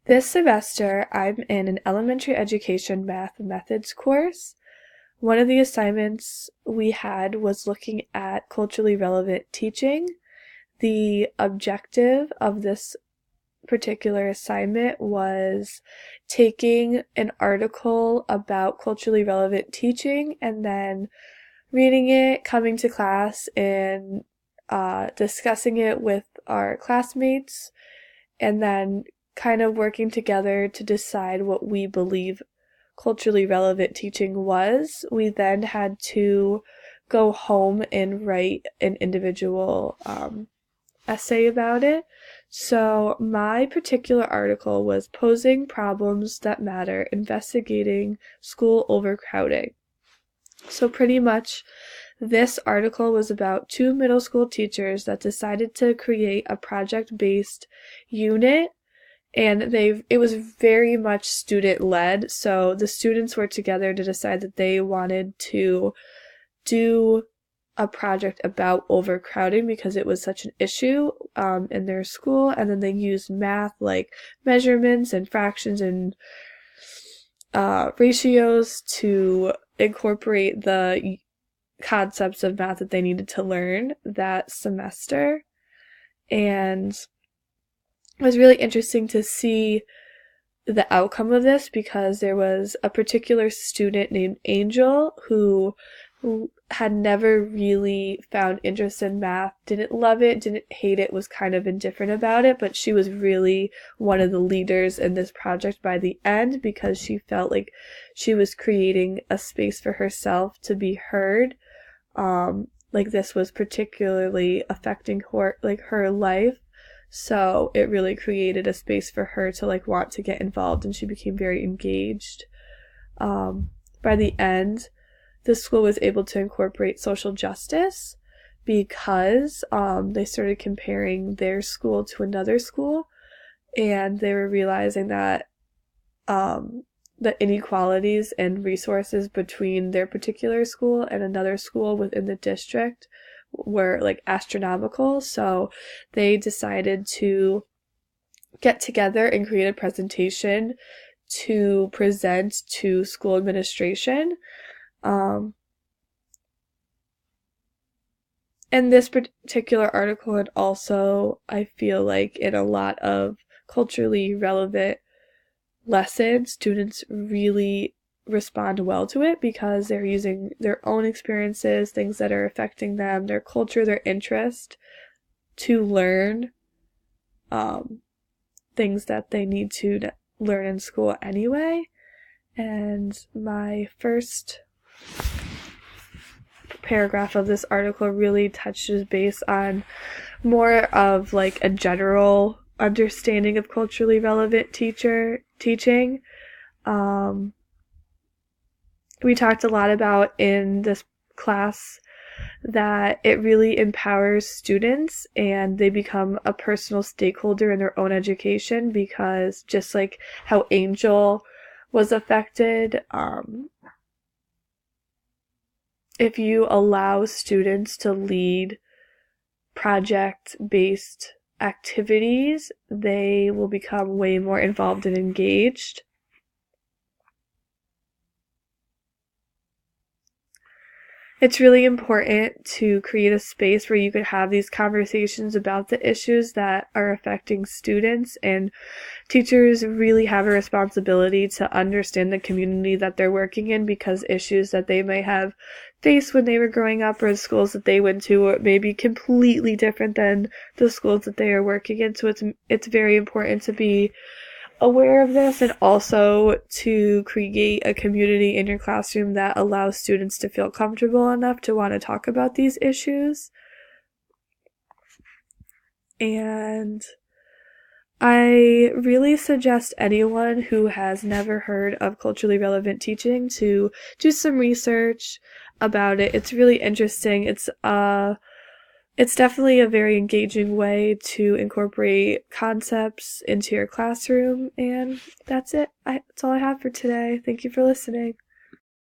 This semester, I'm in an elementary education math methods course. One of the assignments we had was looking at culturally relevant teaching. The objective of this particular assignment was taking an article about culturally relevant teaching and then reading it, coming to class, and discussing it with our classmates, and then kind of working together to decide what we believe culturally relevant teaching was. We then had to go home and write an individual essay about it. So, my particular article was Posing Problems That Matter Investigating School Overcrowding. So, pretty much, this article was about two middle school teachers that decided to create a project based unit, and it was very much student led. So the students were together to decide that they wanted to do a project about overcrowding because it was such an issue in their school, and then they used math like measurements and fractions and ratios to incorporate the concepts of math that they needed to learn that semester. And it was really interesting to see the outcome of this because there was a particular student named Angel who had never really found interest in math, didn't love it, didn't hate it, was kind of indifferent about it, but she was really one of the leaders in this project by the end because she felt like she was creating a space for herself to be heard. Like this was particularly affecting her life. So it really created a space for her to want to get involved, and she became very engaged. By the end, the school was able to incorporate social justice because they started comparing their school to another school, and they were realizing that the inequalities and resources between their particular school and another school within the district were astronomical. So they decided to get together and create a presentation to present to school administration. And this particular article had also, I feel like, in a lot of culturally relevant lessons, students really respond well to it because they're using their own experiences, things that are affecting them, their culture, their interest, to learn things that they need to learn in school anyway. And my first paragraph of this article really touches base on more of a general understanding of culturally relevant teaching. We talked a lot about in this class that it really empowers students and they become a personal stakeholder in their own education because just like how Angel was affected, if you allow students to lead project-based activities, they will become way more involved and engaged. It's really important to create a space where you could have these conversations about the issues that are affecting students, and teachers really have a responsibility to understand the community that they're working in because issues that they may have faced when they were growing up or the schools that they went to may be completely different than the schools that they are working in. So it's very important to be aware of this and also to create a community in your classroom that allows students to feel comfortable enough to want to talk about these issues. And I really suggest anyone who has never heard of culturally relevant teaching to do some research about it. It's really interesting. It's definitely a very engaging way to incorporate concepts into your classroom, and that's it. That's all I have for today. Thank you for listening.